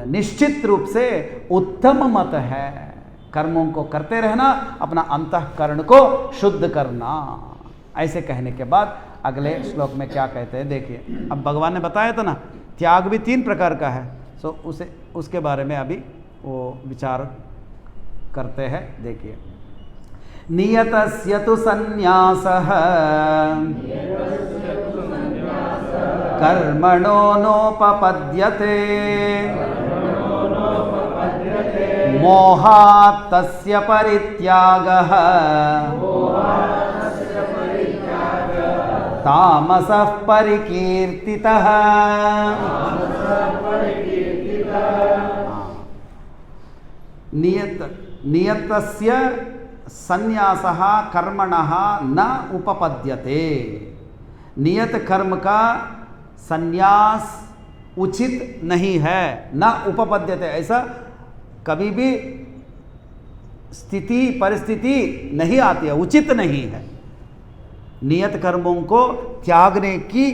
निश्चित रूप से उत्तम मत है, कर्मों को करते रहना, अपना अंतःकरण को शुद्ध करना। ऐसे कहने के बाद अगले श्लोक में क्या कहते हैं देखिए। अब भगवान ने बताया था ना त्याग भी 3 प्रकार का है, सो उसके बारे में अभी वो विचार करते हैं। देखिए, नियतस्य तु संन्यासः कर्मणो नोपपद्यते मोहात् तस्य परित्यागः तामसः परिकीर्तितः। नियतस्य संन्यासः कर्मणः न उपपद्यते। नियत कर्म का संन्यास उचित नहीं है, न उपपद्यते, ऐसा कभी भी स्थिति परिस्थिति नहीं आती है, उचित नहीं है। नियत कर्मों को त्यागने की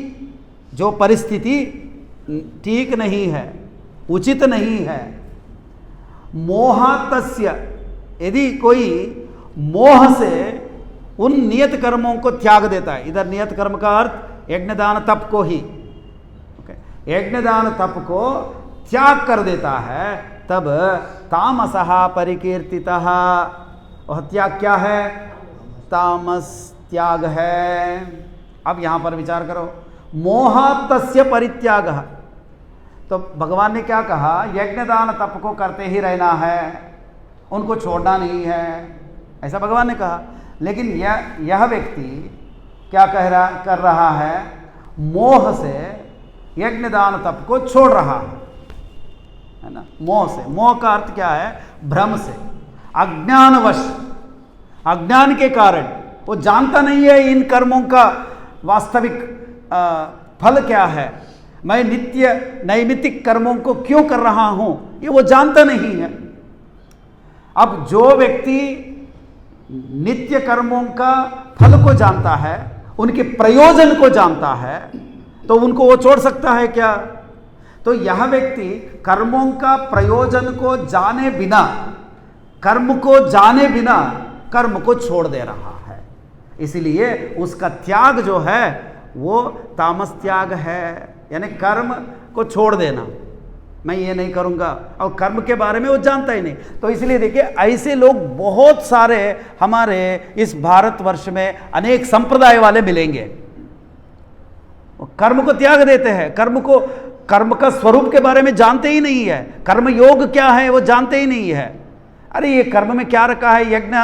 जो परिस्थिति ठीक नहीं है, उचित नहीं है। मोहातस्य, यदि कोई मोह से उन नियत कर्मों को त्याग देता है, इधर नियत कर्म का अर्थ यज्ञदान तप को ही, यज्ञदान तप को त्याग कर देता है, तब तामसः परिकीर्तितः, वह त्याग क्या है? तामस त्याग है। अब यहां पर विचार करो, मोहातस्य परित्यागः, तो भगवान ने क्या कहा? यज्ञदान तप को करते ही रहना है, उनको छोड़ना नहीं है, ऐसा भगवान ने कहा। लेकिन यह व्यक्ति क्या कर रहा है? मोह से यज्ञदान तप को छोड़ रहा है ना। मोह से, मोह का अर्थ क्या है? भ्रम से, अज्ञानवश, अज्ञान के कारण वो जानता नहीं है इन कर्मों का वास्तविक फल क्या है, मैं नित्य नैमित्तिक कर्मों को क्यों कर रहा हूं, ये वो जानता नहीं है। अब जो व्यक्ति नित्य कर्मों का फल को जानता है, उनके प्रयोजन को जानता है, तो उनको वो छोड़ सकता है क्या? तो यह व्यक्ति कर्मों का प्रयोजन को जाने बिना, कर्म को जाने बिना कर्म को छोड़ दे रहा है। इसलिए उसका त्याग जो है वो तामस त्याग है, यानी कर्म को छोड़ देना, मैं ये नहीं करूँगा, और कर्म के बारे में वो जानता ही नहीं। तो इसलिए देखिए, ऐसे लोग बहुत सारे हमारे इस भारतवर्ष में अनेक संप्रदाय वाले मिलेंगे। वो कर्म को त्याग देते हैं, कर्म का स्वरूप के बारे में जानते ही नहीं है, कर्म योग क्या है वो जानते ही नहीं है। अरे ये कर्म में क्या रखा है, यज्ञ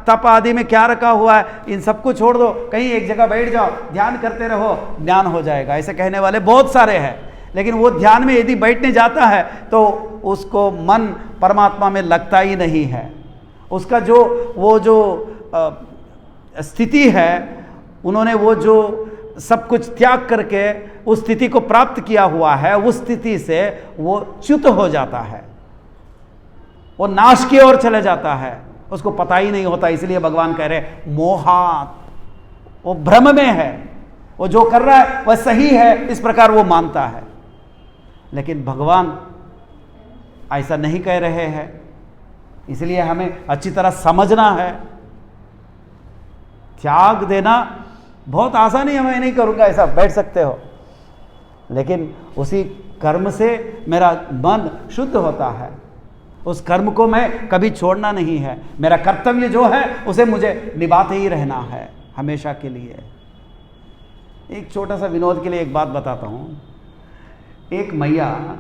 तप आदि में क्या रखा हुआ है, इन सबको छोड़ दो, कहीं एक जगह बैठ जाओ, ध्यान करते रहो, ज्ञान हो जाएगा, ऐसे कहने वाले बहुत सारे हैं। लेकिन वो ध्यान में यदि बैठने जाता है तो उसको मन परमात्मा में लगता ही नहीं है। उसका जो वो जो स्थिति है उन्होंने वो जो सब कुछ त्याग करके उस स्थिति को प्राप्त किया हुआ है, उस स्थिति से वो च्युत हो जाता है, वो नाश की ओर चले जाता है, उसको पता ही नहीं होता। इसलिए भगवान कह रहे मोहात, वो भ्रम में है, वो जो कर रहा है वह सही है, इस प्रकार वो मानता है। लेकिन भगवान ऐसा नहीं कह रहे हैं, इसलिए हमें अच्छी तरह समझना है। त्याग देना बहुत आसान है, मैं नहीं करूंगा ऐसा, बैठ सकते हो, लेकिन उसी कर्म से मेरा मन शुद्ध होता है, उस कर्म को मैं कभी छोड़ना नहीं है, मेरा कर्तव्य जो है उसे मुझे निभाते ही रहना है हमेशा के लिए। एक छोटा सा विनोद के लिए एक बात बताता हूँ। एक मैया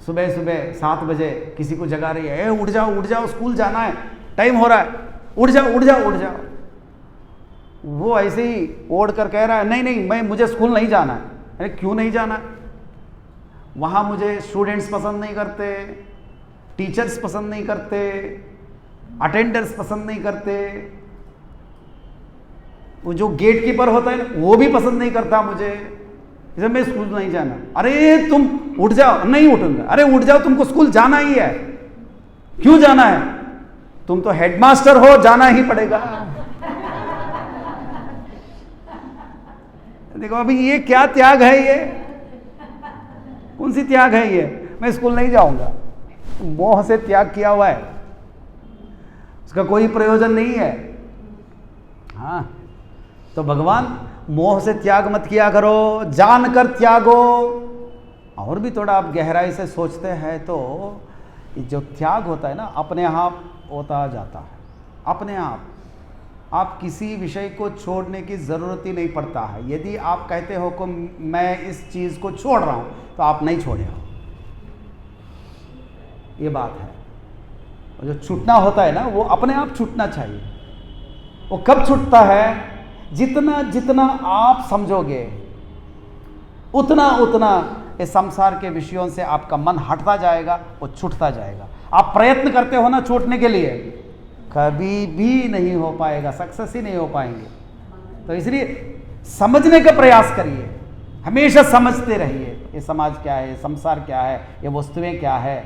सुबह सुबह 7 बजे किसी को जगा रही है, उठ जाओ स्कूल जाना है, टाइम हो रहा है, उठ जाओ। वो ऐसे ही ओढ़ कर कह रहा है, नहीं मुझे स्कूल नहीं जाना है। अरे क्यों नहीं जाना? वहाँ मुझे स्टूडेंट्स पसंद नहीं करते, टीचर्स पसंद नहीं करते, अटेंडर्स पसंद नहीं करते, वो जो गेट कीपर होता है ना वो भी पसंद नहीं करता मुझे, इसलिए मैं स्कूल नहीं जाना। अरे तुम उठ जाओ। नहीं उठूंगा। अरे उठ जाओ, तुमको स्कूल जाना ही है। क्यों जाना है? तुम तो हेडमास्टर हो, जाना ही पड़ेगा। देखो अभी ये क्या त्याग है, ये कौन सी त्याग है ये? मैं स्कूल नहीं जाऊंगा, मोह से त्याग किया हुआ है, उसका कोई प्रयोजन नहीं है। हाँ, तो भगवान मोह से त्याग मत किया करो, जानकर त्यागो। और भी थोड़ा आप गहराई से सोचते हैं तो जो त्याग होता है ना, अपने आप होता जाता है, अपने आप किसी विषय को छोड़ने की ज़रूरत ही नहीं पड़ता है। यदि आप कहते हो कि मैं इस चीज़ को छोड़ रहा हूँ, तो आप नहीं छोड़े हो, ये बात है। और जो छूटना होता है ना, वो अपने आप छूटना चाहिए। वो कब छूटता है? जितना जितना आप समझोगे उतना उतना इस संसार के विषयों से आपका मन हटता जाएगा, वो छूटता जाएगा। आप प्रयत्न करते हो ना छूटने के लिए, कभी भी नहीं हो पाएगा, सक्सेस ही नहीं हो पाएंगे। तो इसलिए समझने का प्रयास करिए, हमेशा समझते रहिए, ये समाज क्या है, ये संसार क्या है, ये वस्तुएं क्या है,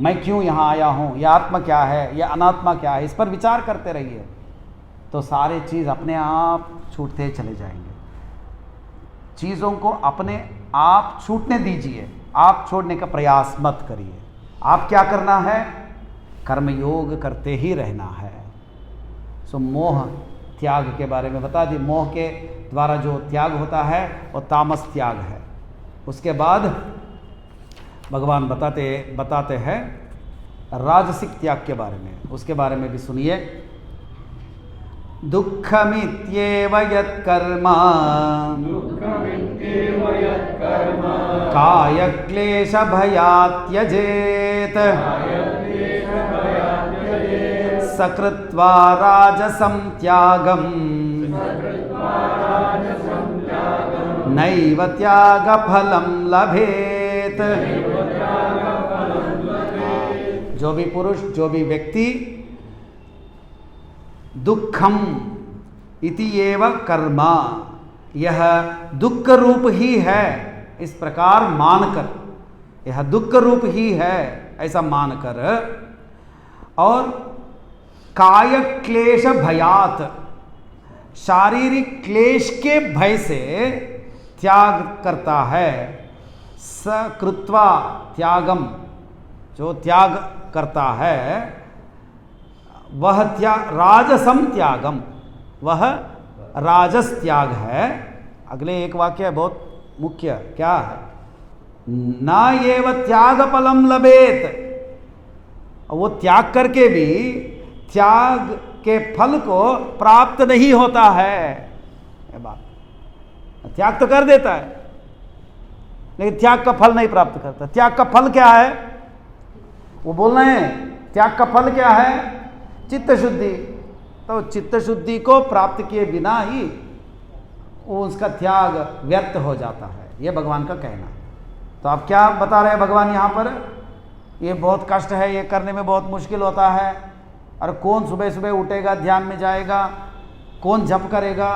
मैं क्यों यहाँ आया हूँ, ये आत्मा क्या है, ये अनात्मा क्या है, इस पर विचार करते रहिए, तो सारे चीज़ अपने आप छूटते चले जाएंगे। चीज़ों को अपने आप छूटने दीजिए, आप छोड़ने का प्रयास मत करिए। आप क्या करना है? कर्मयोग करते ही रहना है। सो मोह त्याग के बारे में बता दी। मोह के द्वारा जो त्याग होता है वो तामस त्याग है। उसके बाद भगवान बताते हैं राजसिक त्याग के बारे में। उसके बारे में भी सुनिए। दुःखमित्येव यत्कर्म कायक्लेशभयात् त्यजेत् सकृत्वा राजसं त्यागं नैव त्यागफलं लभेत्। जो भी पुरुष, जो भी व्यक्ति दुखम इति एव कर्म, यह दुख रूप ही है, इस प्रकार मानकर, यह दुख रूप ही है ऐसा मानकर, और काय क्लेश भयात, शारीरिक क्लेश के भय से त्याग करता है। सकृत्वा त्यागम, जो त्याग करता है वह राजसम त्यागम, वह राजस त्याग है। अगले एक वाक्य है बहुत मुख्य, क्या है? न एव त्याग फलम लभेत, वो त्याग करके भी त्याग के फल को प्राप्त नहीं होता है। ये बात, त्याग तो कर देता है लेकिन त्याग का फल नहीं प्राप्त करता। त्याग का फल क्या है? वो बोल रहे हैं त्याग का फल क्या है? चित्त शुद्धि। तो चित्त शुद्धि को प्राप्त किए बिना ही वो उसका त्याग व्यर्थ हो जाता है, ये भगवान का कहना। तो आप क्या बता रहे हैं भगवान यहाँ पर? ये बहुत कष्ट है, ये करने में बहुत मुश्किल होता है, और कौन सुबह सुबह उठेगा, ध्यान में जाएगा, कौन जप करेगा,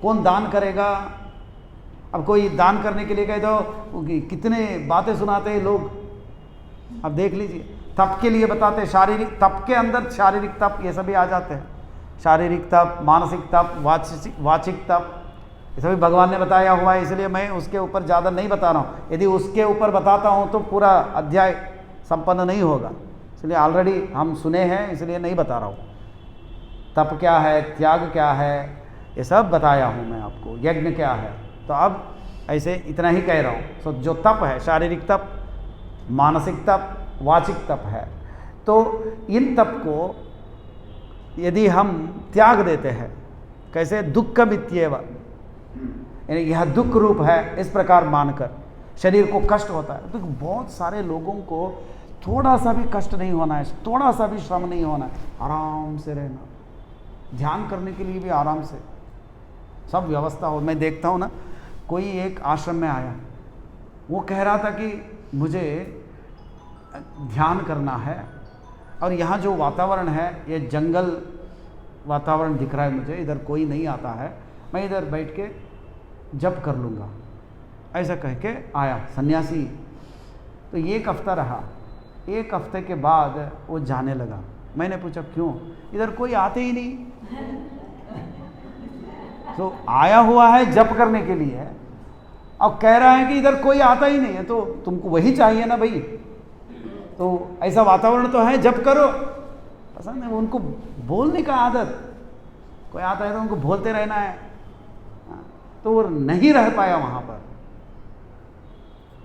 कौन दान करेगा? अब कोई दान करने के लिए कहे तो कितने बातें सुनाते हैं लोग। अब देख लीजिए, तप के लिए बताते हैं, शारीरिक तप के अंदर शारीरिक तप ये सभी आ जाते हैं। शारीरिक तप, मानसिक तप, वाचिक तप, ये सभी भगवान ने बताया हुआ है, इसलिए मैं उसके ऊपर ज़्यादा नहीं बता रहा हूँ। यदि उसके ऊपर बताता हूँ तो पूरा अध्याय संपन्न नहीं होगा, इसलिए ऑलरेडी हम सुने हैं, इसलिए नहीं बता रहा हूँ। तप क्या है, त्याग क्या है, ये सब बताया हूँ मैं आपको। यज्ञ क्या है, तो अब ऐसे इतना ही कह रहा हूँ। सो जो तप है, शारीरिक तप, मानसिक तप, वाचिक तप है, तो इन तप को यदि हम त्याग देते हैं, कैसे? दुःखमित्येव, यानी यह दुख रूप है, इस प्रकार मानकर शरीर को कष्ट होता है। तो बहुत सारे लोगों को थोड़ा सा भी कष्ट नहीं होना है, थोड़ा सा भी श्रम नहीं होना है, आराम से रहना, ध्यान करने के लिए भी आराम से सब व्यवस्था हो। मैं देखता हूँ ना, कोई एक आश्रम में आया, वो कह रहा था कि मुझे ध्यान करना है, और यहाँ जो वातावरण है ये जंगल वातावरण दिख रहा है मुझे, इधर कोई नहीं आता है, मैं इधर बैठ के जप कर लूँगा, ऐसा कह के आया सन्यासी। तो एक हफ्ता रहा, एक हफ्ते के बाद वो जाने लगा। मैंने पूछा क्यों? इधर कोई आते ही नहीं। तो आया हुआ है जप करने के लिए, अब कह रहा है कि इधर कोई आता ही नहीं है, तो तुमको वही चाहिए ना भाई। तो ऐसा वातावरण तो है, जप करो। पसंद है उनको बोलने का आदत, कोई आता है तो उनको बोलते रहना है, तो वो नहीं रह पाया वहां पर।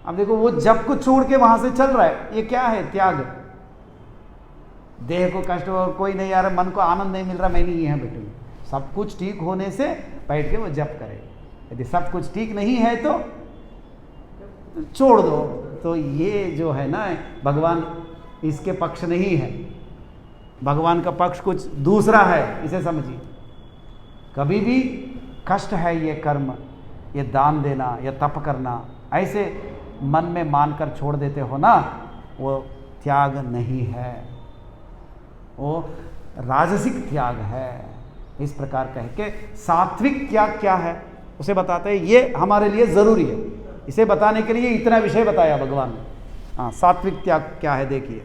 अब देखो, वो जप को छोड़ के वहां से चल रहा है, ये क्या है? त्याग। देह को कष्ट हो, कोई नहीं आ रहा, मन को आनंद नहीं मिल रहा, मैं नहीं यहाँ बैठूंगा। सब कुछ ठीक होने से बैठ के वो जप करे। यदि सब कुछ ठीक नहीं है तो छोड़ दो। तो ये जो है ना, भगवान इसके पक्ष नहीं है, भगवान का पक्ष कुछ दूसरा है, इसे समझिए। कभी भी कष्ट है ये कर्म, ये दान देना, ये तप करना, ऐसे मन में मानकर छोड़ देते हो ना, वो त्याग नहीं है, वो राजसिक त्याग है। इस प्रकार कह के सात्विक त्याग क्या है उसे बताते हैं। ये हमारे लिए ज़रूरी है, इसे बताने के लिए इतना विषय बताया भगवान ने। हाँ, सात्विक त्याग क्या है देखिए।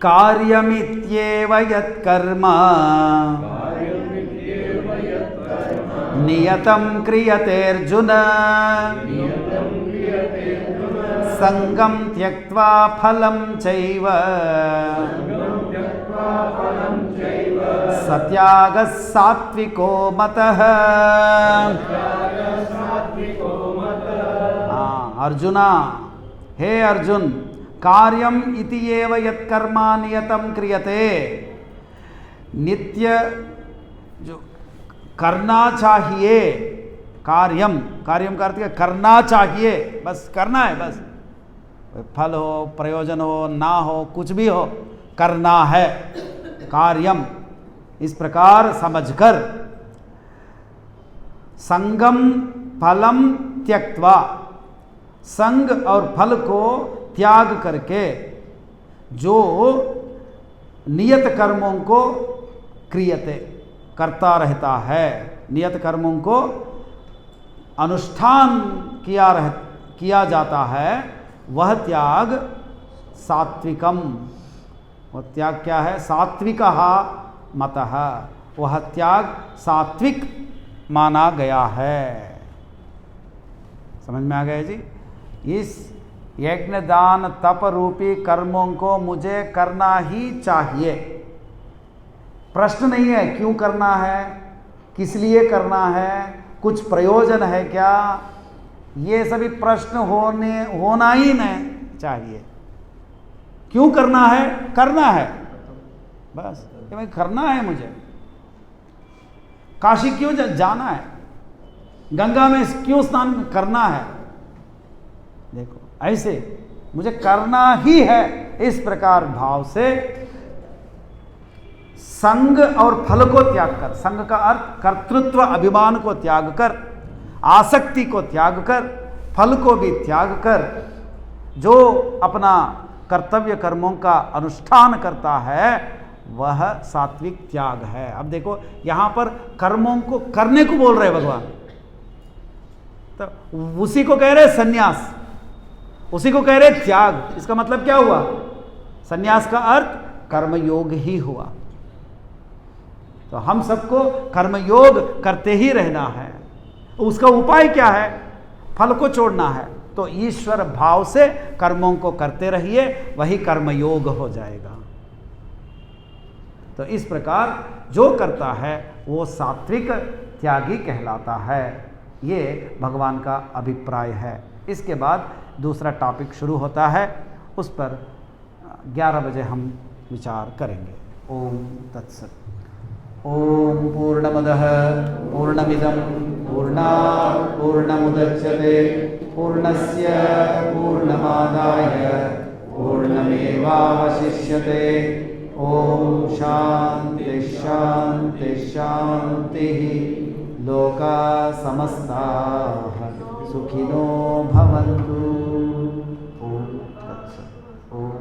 कार्यमित्येव यत्कर्म नियतं क्रियते अर्जुन संगं त्यक्त्वा फलं चैव सत्यागः सात्विको मतः। अर्जुना, हे अर्जुन, कार्यम इति एव यत्कर्मा नियतं क्रियते, नित्य जो करना चाहिए, कार्यम, कार्यम का अर्थ है करना चाहिए, बस करना है, बस फल हो, प्रयोजन हो, ना हो, कुछ भी हो, करना है कार्यम। इस प्रकार समझकर संगम फलम त्यक्त्वा, संग और फल को त्याग करके जो नियत कर्मों को क्रियते, करता रहता है, नियत कर्मों को अनुष्ठान किया जाता है, वह त्याग सात्विकम। वह त्याग क्या है? सात्विकः मतः, वह त्याग सात्विक माना गया है। समझ में आ गया जी? इस यज्ञ दान तप रूपी कर्मों को मुझे करना ही चाहिए। प्रश्न नहीं है क्यों करना है, किस लिए करना है, कुछ प्रयोजन है क्या, ये सभी प्रश्न होना ही नहीं चाहिए। क्यों करना है? करना है, बस कि भाई करना है मुझे। काशी क्यों जाना है, गंगा में क्यों स्नान करना है, देखो ऐसे मुझे करना ही है। इस प्रकार भाव से संग और फल को त्याग कर, संग का अर्थ कर्तृत्व अभिमान को त्याग कर, आसक्ति को त्याग कर, फल को भी त्याग कर, जो अपना कर्तव्य कर्मों का अनुष्ठान करता है वह सात्विक त्याग है। अब देखो यहाँ पर कर्मों को करने को बोल रहे भगवान, तो उसी को कह रहे सन्यास, उसी को कह रहे त्याग। इसका मतलब क्या हुआ? सन्यास का अर्थ कर्मयोग ही हुआ। तो हम सबको कर्मयोग करते ही रहना है। उसका उपाय क्या है? फल को छोड़ना है। तो ईश्वर भाव से कर्मों को करते रहिए, वही कर्मयोग हो जाएगा। तो इस प्रकार जो करता है वो सात्विक त्यागी कहलाता है। ये भगवान का अभिप्राय है। इसके बाद दूसरा टॉपिक शुरू होता है, उस पर 11 बजे हम विचार करेंगे। ओम तत्सत। ओम पूर्णमदः पूर्णमिदं पूर्णात् पूर्णमुदच्यते पूर्णस्य पूर्णमादाय पूर्णमेवावशिष्यते। ओम शांति शांति शांतिः। लोका समस्ताः सुखिनो भवन्तु।